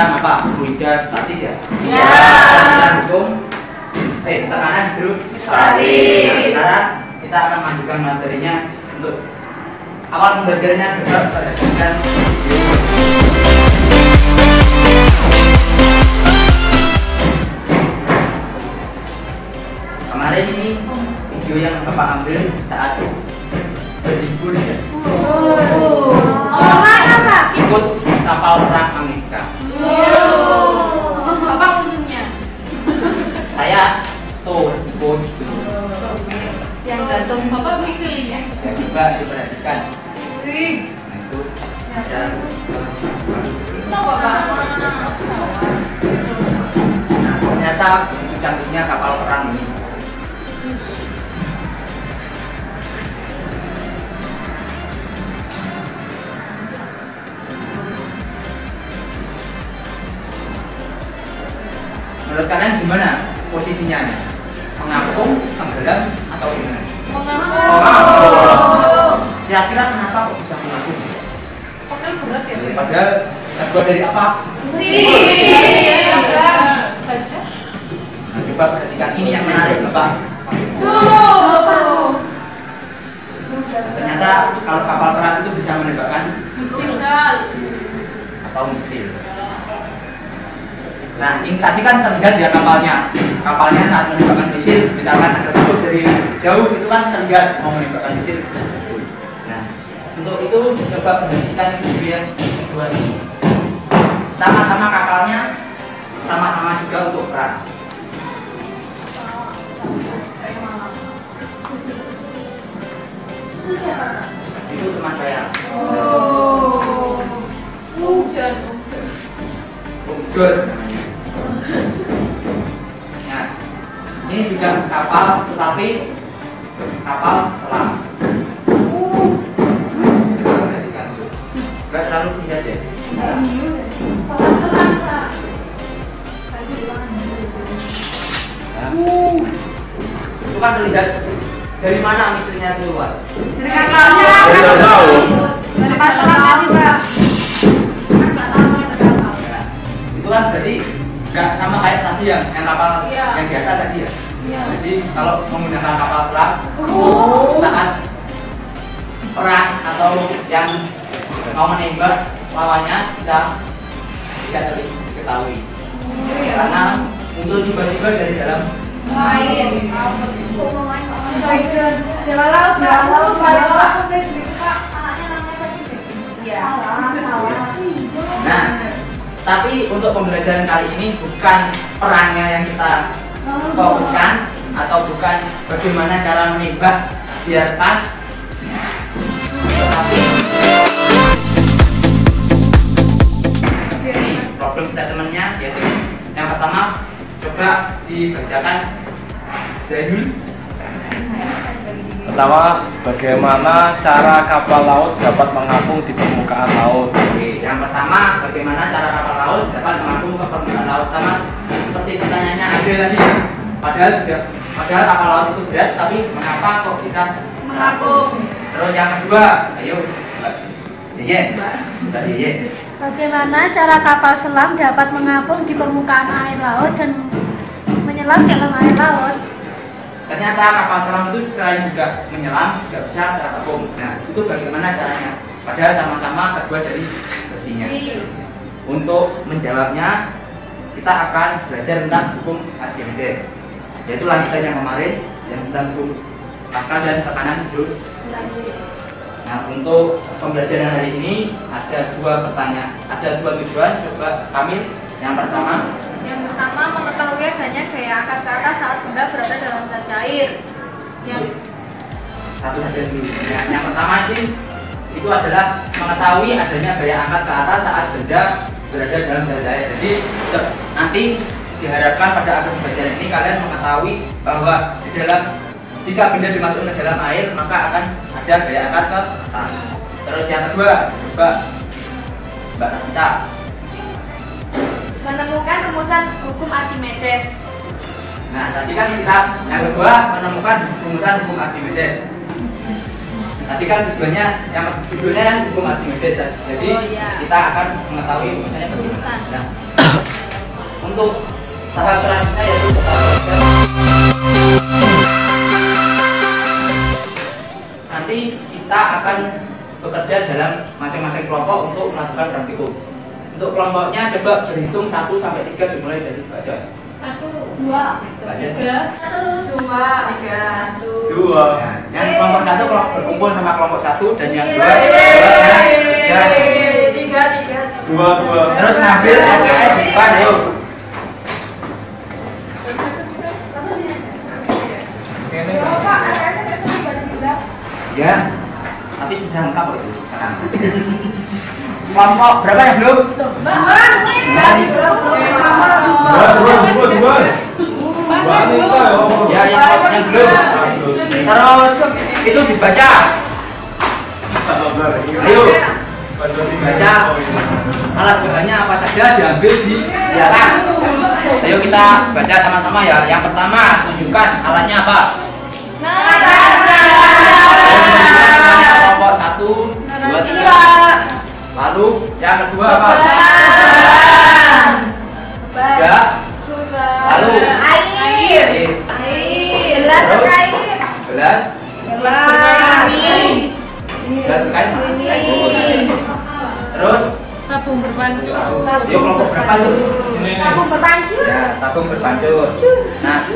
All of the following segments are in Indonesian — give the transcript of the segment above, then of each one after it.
tentang apa? Fluida statis ya? Iya. Tentang hukum tekanan hidrostatis. Nah, sekarang kita akan lanjutkan materinya. Untuk awal pembelajarannya coba perhatikan kemarin ini video yang Bapak ambil saat berlibur ya. Mana Pak? Ikut kapal perang Amerika. Bapak musuhnya. Saya tuh ikut Yang gantung Bapak misilnya. dan juga diperhatikan. Wih. Nah itu ada Apa Pak? nah ternyata begitu cantiknya kapal perang ini. Menurut kalian gimana posisinya? Mengapung, tenggelam, atau gimana? Mengapung. Kira-kira kenapa kok bisa mengapung? Pokoknya berat ya. Padahal terbuat dari apa? Nah, coba perhatikan ini yang menarik Bapak. Ternyata kalau kapal perang itu bisa menembakkan atau misil. Nah, ini tadi kan terlihat ya kapalnya. Kapalnya saat menembakkan misil, misalkan ada musuh dari jauh itu kan terlihat mau menembakkan misil. Nah, untuk itu coba perhatikan video yang kedua ini. Sama-sama kapalnya, sama-sama juga untuk perang. Itu teman saya. Udur. Nah, ini juga kapal, tetapi kapal selam. Coba perhatikan tuh. Enggak terlalu tinggi aja. Nah, itu kan terlihat dari mana misilnya keluar? Dari kapalnya. Dari pasangan juga. Itu kan berarti nggak sama kayak tadi yang kapal yang di atas tadi ya. Jadi kalau menggunakan kapal selam saat perang atau yang mau menembak lawannya bisa tidak diketahui karena untuk tiba-tiba dari dalam Main. Nah, tapi untuk pembelajaran kali ini bukan perangnya yang kita fokuskan atau bukan bagaimana cara menembak biar pas, tetapi ini problem statementnya yaitu yang pertama coba dibacakan Zainul. Pertama, bagaimana cara kapal laut dapat mengapung di permukaan laut? Oke, yang pertama bagaimana cara kapal laut dapat mengapung ke permukaan laut, sama seperti pertanyaannya ada tadi ya. Padahal kapal laut itu berat, tapi mengapa kok bisa Mengapung. Terus yang kedua, ayo Mbak Yeye. Bagaimana cara kapal selam dapat mengapung di permukaan air laut dan menyelam dalam air laut? Ternyata kapal selam itu selain juga menyelam, juga bisa terapung. Nah, itu bagaimana caranya? Padahal sama-sama terbuat dari besinya. Untuk menjawabnya, kita akan belajar tentang hukum Archimedes, yaitu lanjutan yang kemarin yang tentang hukum angka dan tekanan hidrostatis. Nah, untuk pembelajaran hari ini ada dua pertanyaan, ada dua tujuan. Coba Kamil, yang pertama. Yang pertama, mengetahui adanya gaya angkat ke atas saat benda berada dalam zat cair. Yang Satu saja dulu. Nah, yang pertama itu adalah mengetahui adanya gaya angkat ke atas saat benda berada dalam zat cair. Jadi nanti diharapkan pada akhir pembelajaran ini kalian mengetahui bahwa di dalam jika benda dimasukkan ke dalam air maka akan ada gaya angkat ke atas. Terus yang kedua, coba Mbak Rafita. menemukan rumusan hukum Archimedes. Nah, tadi kan kita yang kedua menemukan rumusan hukum Archimedes. Tadi kan tujuannya, yang judulnya kan hukum Archimedes. Jadi kita akan mengetahui misalnya bagaimana. Nah, untuk tahap selanjutnya yaitu nanti kita akan bekerja dalam masing-masing kelompok untuk melakukan praktikum. Untuk kelompoknya coba berhitung 1 sampai 3 dimulai dari baca. 1, 2, 3, 1, 2, 3, 1. 2. Nah, yang kelompok 1 berkumpul sama kelompok 1 dan yang 2 3. 2. Terus ngambil LKS di depan, ayo. Ya, tapi sudah lengkap kok itu sekarang. Kelompok berapa yang belum? Ya, yang belum. Terus itu dibaca. Ayo, baca. Alat bahannya apa saja diambil di jalan. Ayo kita baca sama-sama ya. Yang pertama, tunjukkan alatnya apa. Kelompok 1, 2, 3. Lalu yang kedua apa? Enggak. Lalu air. Gelas berkain. Gelas berkain. Terus Tabung berpancur. dia kelompok berapa tuh? Tabung berpancur. Ya, tabung berpancur. Nah,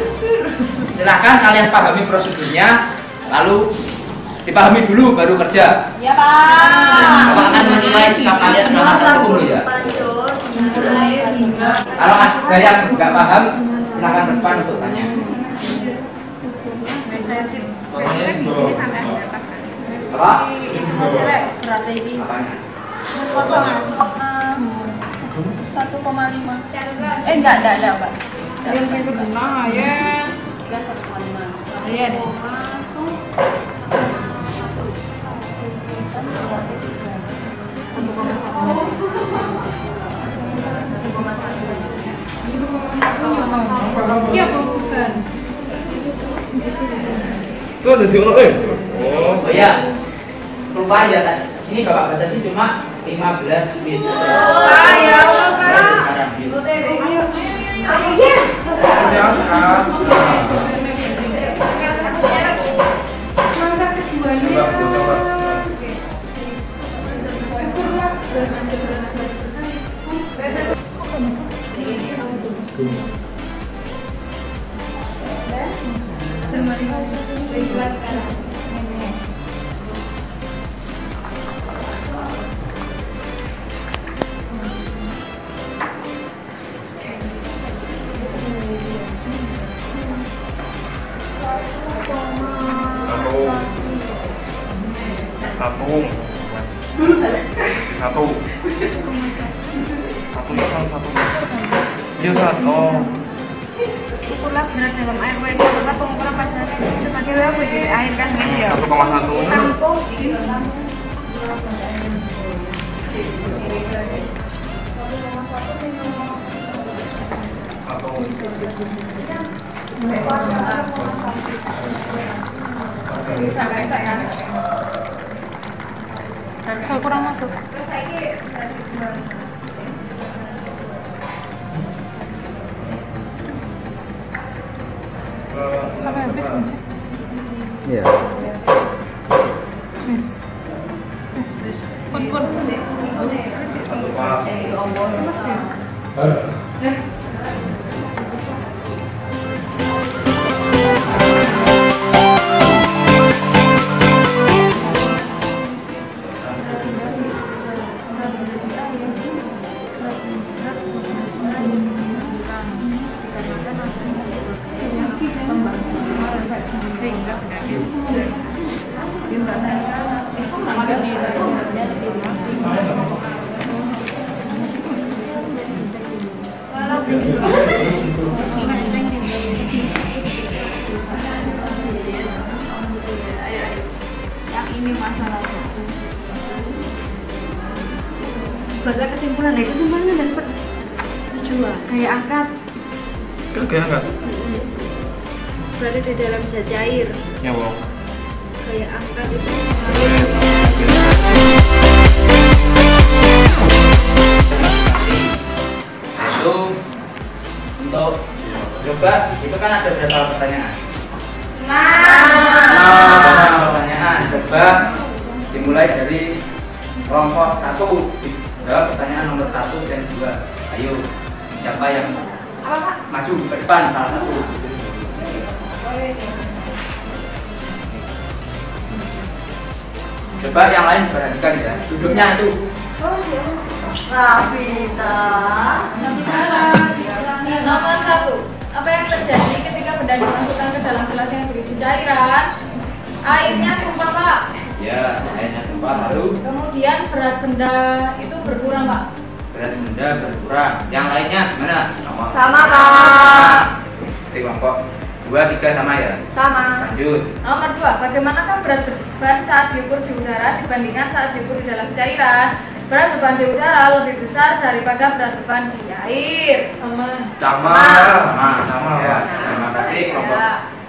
silahkan kalian pahami prosedurnya, lalu dipahami dulu baru kerja. Ya, Pak. Bapak akan menilai sikap kalian selama praktikum ya. Pancur, air, hingga. Kalau ada yang nggak paham, silahkan depan untuk tanya. Saya sih, tadi kan di sini sampai ada apa? Apa? Berapa ini? Apanya? Kosongan. 1,5. Enggak, Mbak. Biar saya berenang ya. Kan 1,5. Iya. Iya, bukan. Itu ada di mana? Oh ya, lupa ya kan. Ini bapak batasi cuma 15 menit. Ya Allah. Sekarang gitu. Tatung. Satu. Iya, satu. Ukurlah berat dalam air wes setelah pengukuran pada sebagai apa jadi air kan guys ya. 1,1. Tampung. Kalau kurang masuk. Sampai habis nggak sih? Iya. Yes. Yes. Pun. Satu pas. Mas ya. Sehingga benarnya yang ini masalahnya. Buatlah kesimpulan deh, kesimpulannya dapat 7 kayak angkat. Oke, enggak. Berada di dalam zat cair. Ya, Bang. gaya angkat itu Itu untuk coba itu kan ada berapa pertanyaan? Pertanyaan. Coba dimulai dari kelompok 1. Jawab pertanyaan nomor 1 dan 2. Ayo, siapa yang maju ke depan salah satu? Coba yang lain perhatikan ya, duduknya itu. Nabita. Nomor 1. Apa yang terjadi ketika benda dimasukkan ke dalam gelas yang berisi cairan? Airnya tumpah, Pak. Ya, airnya tumpah lalu Kemudian berat benda itu berkurang, Pak. berat benda berkurang. Yang lainnya gimana? Sama, Pak. Di kelompok 2, 3 sama ya? Sama. Lanjut. Nomor 2. Bagaimanakah berat beban saat diukur di udara dibandingkan saat diukur di dalam cairan? Berat beban di udara lebih besar daripada berat beban di air. Sama. Sama. Ya, terima kasih kelompok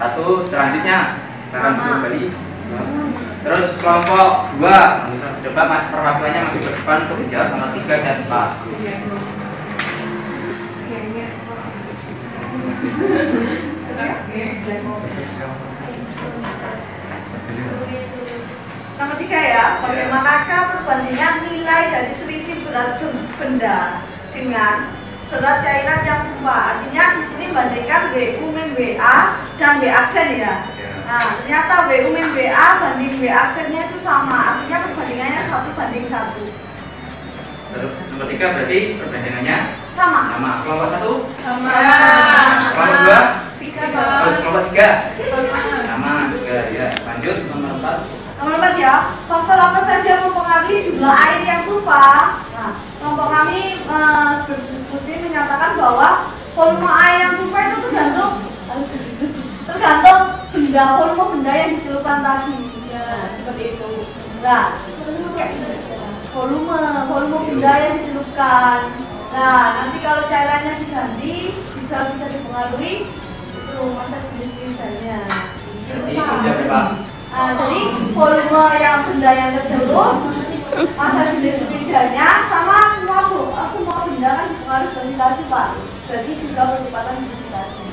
1. Selanjutnya sekarang kembali. Terus kelompok 2, coba perwakilannya maju ke depan untuk menjawab nomor 3 dan 4. Nomor 3 ya, bagaimanakah perbandingan nilai dari selisih berat benda dengan berat cairan yang tumpah? Artinya di sini bandingkan WU min WA dan W aksen ya. Nah, ternyata WU min WA banding W aksennya itu sama, artinya perbandingannya 1:1. Terus nomor 3 berarti perbandingannya Sama. sama. Kelompok 1, Sama. kelompok 2, 3, Pak. kelompok 3 sama juga ya. Lanjut nomor 4. Nomor 4 ya, faktor apa saja mempengaruhi jumlah air yang tumpah? Nah, kelompok kami berdiskusi menyatakan bahwa volume air yang tumpah itu tergantung benda, volume benda yang dicelupkan tadi. Nah, seperti itu. Nah, volume benda yang dicelupkan. Nah, nanti kalau cairannya diganti juga bisa dipengaruhi itu masa jenis lidahnya. Berarti udah berapa? Jadi volume yang benda yang tercelup, masa jenis lidahnya, sama semua benda kan dipengaruhi gravitasi, Pak. Jadi juga percepatan gravitasi.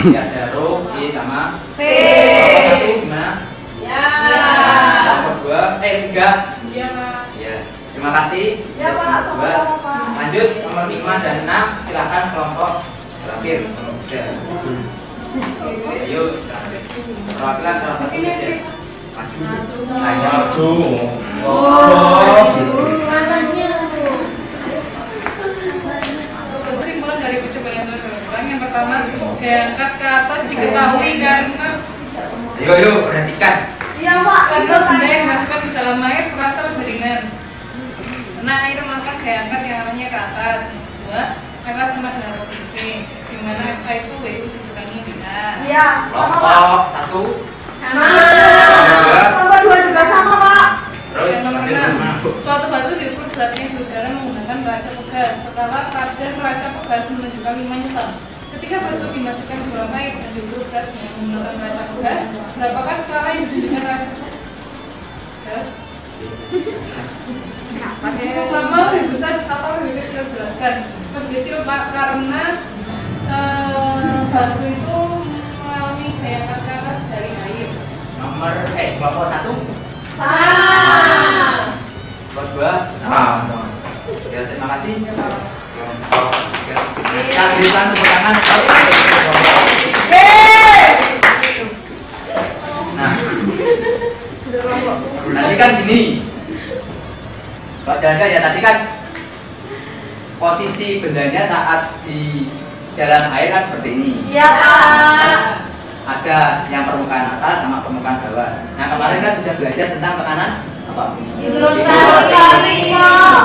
Ya, ada rho, V sama V. Kelompok 1 gimana? Ya. Kelompok 2, 3. Iya, Pak. Ya, terima kasih. Ya, Pak, Kelompok sama-sama, 2. Pak. Lanjut nomor 5 dan 6, silakan kelompok terakhir. Ayo, perwakilan salah satu aja. Maju. Maju. Kesimpulan dari percobaan yang dilakukan, yang pertama, gaya angkat ke atas diketahui karena Ayo, perhatikan. Iya, Pak. karena benda yang dimasukkan ke dalam air terasa lebih ringan. Karena air melakukan gaya angkat yang arahnya ke atas. Kedua, FA sama dengan rho V, di mana FA itu WU dikurangi BA. Iya, sama, Pak. Kelompok 1. Sama. Nomor 2 juga sama, Pak. Terus Yang nomor lanjut 6, nomor 6. suatu batu diukur beratnya di udara menggunakan neraca pegas. Setelah kadar neraca pegas menunjukkan 5 Newton. Ketika batu dimasukkan ke dalam air dan diukur beratnya menggunakan neraca pegas, berapakah skala yang ditunjukkan neraca pegas? Sama, lebih besar atau lebih kecil? Jelaskan. Lebih kecil, Pak, karena batu itu mengalami gaya angkat ke atas dari air. Kelompok 1. Sama. Kelompok 2. Sama. Ya, terima kasih. Kelompok 3. Kita berikan tepuk tangan. Nah, tadi kan gini, Pak Jaga ya, tadi kan posisi bendanya saat di dalam air kan seperti ini. Iya, Pak. Ada yang permukaan atas sama permukaan bawah. Nah, kemarin kan sudah belajar tentang tekanan apa? Hidrostatik, Pak.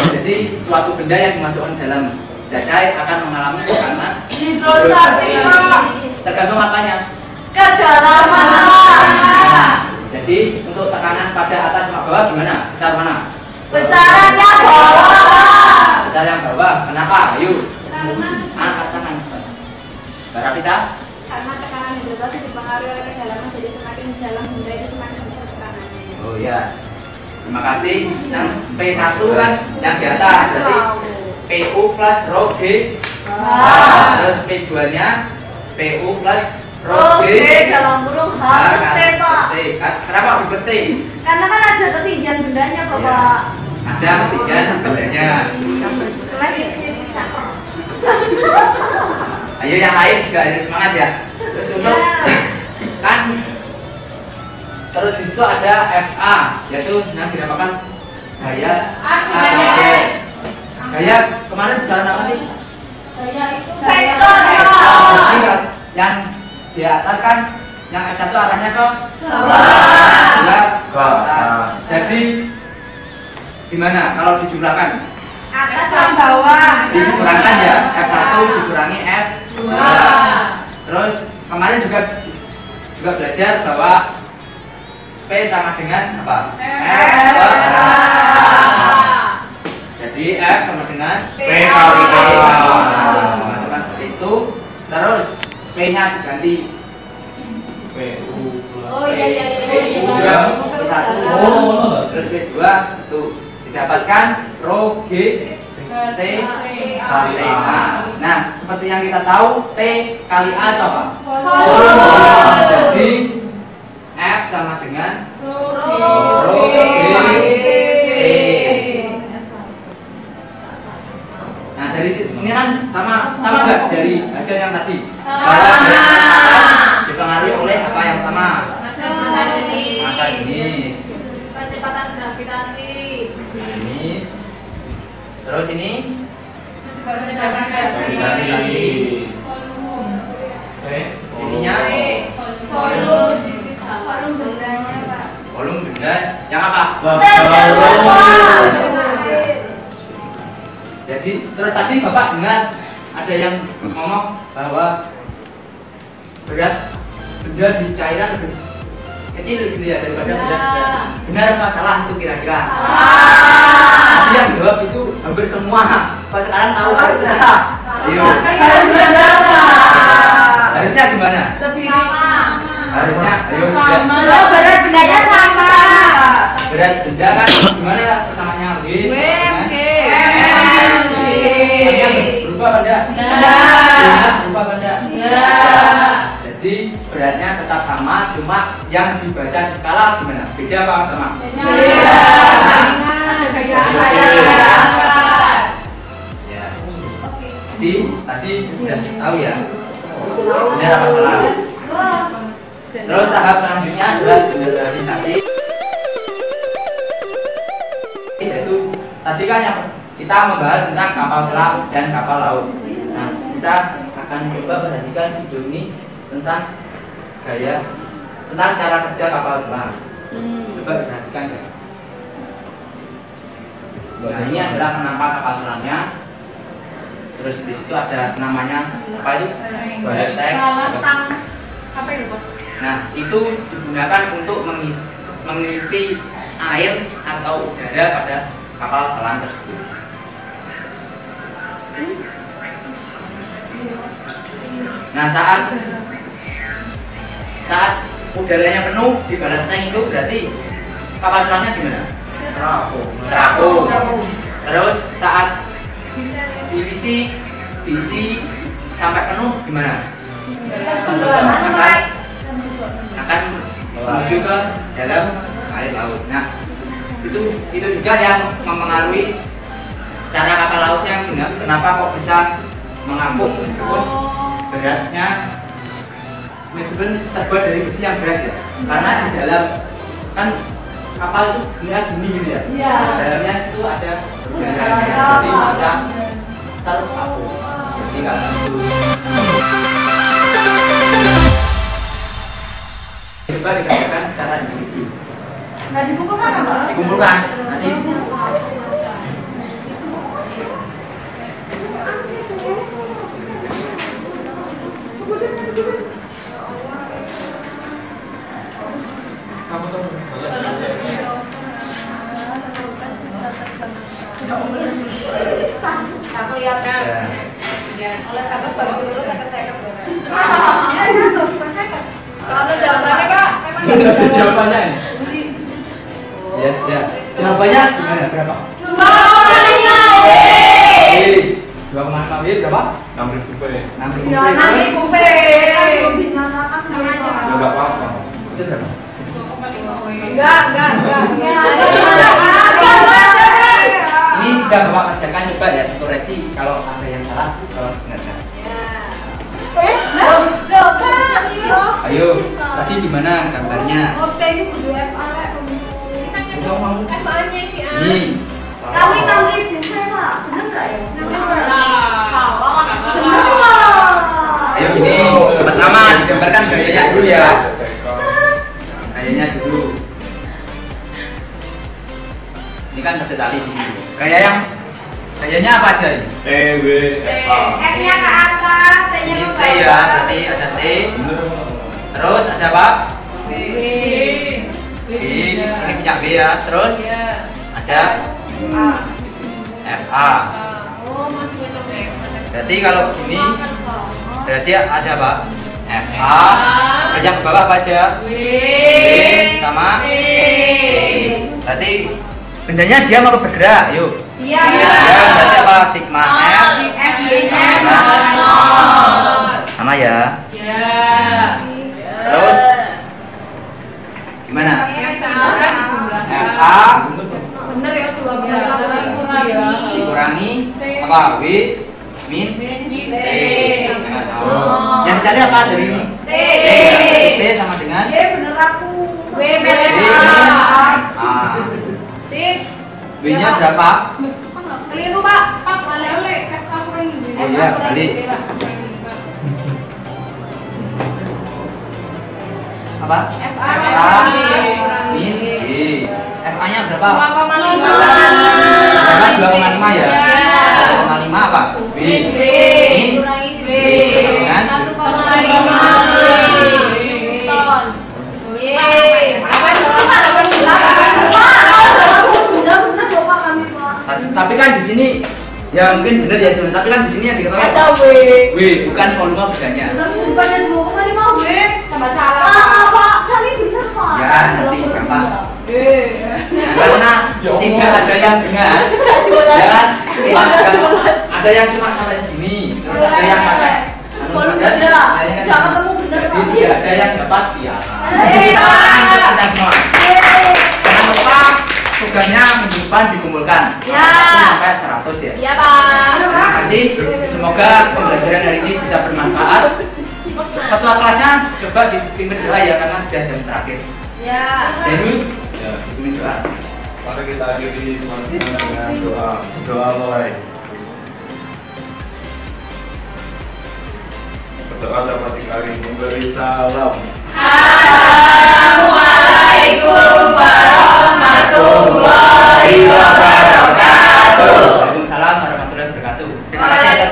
Jadi suatu benda yang dimasukkan dalam zat cair akan mengalami tekanan Hidrostatik, Pak. tergantung apanya. Kedalaman, Pak. Jadi untuk tekanan pada atas sama bawah gimana? Besar mana? Besarannya bawah, Pak. Besar yang bawah. Kenapa? Ayo. Karena Angkat tangan. Barapita. karena tekanan hidrostatik dipengaruhi oleh kedalaman ya. Terima kasih. Yang P1 kan yang di atas berarti PU plus rho G. Terus P2-nya PU plus rho G dalam kurung H plus T, Pak. Kenapa harus plus T? Karena kan ada ketinggian bendanya, Bapak. Ada ketinggian bendanya. Ayo yang lain juga harus semangat ya. Terus untuk kan terus di situ ada FA yaitu yang dinamakan gaya Archimedes. Gaya kemarin besaran apa sih? Gaya itu Vektor. Jadi yang di atas kan yang F1 arahnya ke bawah. Ke atas. Jadi gimana kalau dijumlahkan? Atas sama bawah. Dikurangkan ya, F1 dikurangi F2. Terus kemarin juga belajar bahwa P sama dengan apa? F per A. Jadi F sama dengan P kali A. Masukkan seperti itu. Terus P-nya diganti PU plus Oh iya. P1. Terus P2 itu didapatkan rho G T kali A. Nah, seperti yang kita tahu T kali A itu apa? Jadi F sama dengan rho G T. Nah, dari ini kan sama nggak dari hasil yang tadi? Bahwa dipengaruhi oleh apa yang pertama? Massa jenis. Kecepatan gravitasi. Jenis. Terus ini gravitasi. ininya Volume bendanya, Pak. volume benda yang apa? Jadi terus tadi Bapak dengar ada yang ngomong bahwa berat benda di cairan lebih kecil gitu ya daripada benda. Benar apa salah itu kira-kira? Tadi yang jawab itu hampir semua. Pas sekarang tahu kalau itu salah. Ayo. Harusnya gimana? Harusnya ayo Berat bendanya sama. berat benda kan gimana ya pertamanya W berubah benda berubah benda jadi beratnya tetap sama cuma yang dibaca di skala gimana beda apa sama ya jadi tadi sudah tahu ya benar apa salah. Terus tahap selanjutnya adalah generalisasi. Yaitu tadi kan yang kita membahas tentang kapal selam dan kapal laut. Nah, kita akan coba perhatikan video ini tentang cara kerja kapal selam. Coba perhatikan ya. Nah, ini adalah penampak kapal selamnya. Terus di situ ada namanya apa itu? Balestek. Apa itu, Pak? Nah, itu digunakan untuk mengisi air atau udara pada kapal selam tersebut. Nah, saat udaranya penuh di balas tank itu berarti kapal selamnya gimana? Terapung. Terus saat diisi sampai penuh gimana? Akan menuju ke dalam air laut. Nah, itu juga yang mempengaruhi cara kapal laut yang kenapa kok bisa mengapung meskipun beratnya meskipun terbuat dari besi yang berat ya. Karena di dalam kan kapal itu gini gitu ya. Dalamnya itu ada udaranya jadi bisa terapung. Jadi nggak coba dikatakan secara individu. Nah, dikumpulkan apa? Dikumpulkan nanti. Nggak kelihatan. Ya, oleh sahabat bagi dulu saya Ya, kalau jawabannya, Pak, memang Sudah jawabannya. Ya, jawabannya gimana? Berapa? 2,5 W berapa? 6.000 V. 6.000 Ya, V. nanti Terus buffet lebih nyatakan sama aja. Ya nggak apa-apa. itu berapa? Enggak. Ini sudah Bapak kerjakan, coba ya dikoreksi kalau ada yang salah, kalau benar. Ayo, tadi gimana gambarnya? Ini Kami nanti buffet Pak, bener nggak ya? ayo gini, pertama digambarkan gayanya dulu ya. Gayanya dulu. Ini kan ada tali di sini. Gayanya apa aja ini? T, W, F, A. F-nya ke atas, T-nya Ini ke T ya, bawah. berarti ada T. Bener. Terus ada apa? B. Ini punya B ya. Terus ada FA. Berarti kalau begini, berarti ada apa? FA. Terus yang ke bawah apa aja? B sama B. Berarti bendanya diam apa bergerak? Yuk. Iya. Ya, berarti apa? Sigma F F-nya sama ya. Terus gimana? FA bener ya, 12 dikurangi apa? W min T. Yang dicari apa dari ini? T. T sama dengan Bener aku. W W min A. W-nya berapa? Keliru Pak. Oh iya, balik. Apa? FA. Min B. FA-nya berapa? 2,5. 2,5 ya. 2,5 apa? B. Min dengan 1,5. Tapi kan di sini ya mungkin benar ya teman. Tapi kan di sini yang diketahui Ada apa? W. W bukan volume bedanya. Tapi bukannya 2,5 W. Tambah salah. Pak, tadi bener Pak. Ya nanti berapa? Karena tidak ada yang benar. Ya kan? Ada yang cuma sampai segini. Terus ada yang pakai Volume beda. Sudah ketemu bener Pak. Jadi tidak ada yang dapat piala. Pak. Untuk Anda semua. Jangan lupa tugasnya minggu depan dikumpulkan. Ya. Sampai 100 ya. Iya, Pak. Terima kasih. Semoga pembelajaran hari ini bisa bermanfaat. Ketua kelasnya coba dipimpin doa ya karena sudah jam terakhir. Ya. Zainul, Ya. pimpin doa. Mari kita akhiri dengan doa. Doa mulai. Berdoa dapat dikali memberi salam. Assalamualaikum warahmatullahi wabarakatuh. Waalaikumsalam warahmatullahi wabarakatuh. Terima kasih atas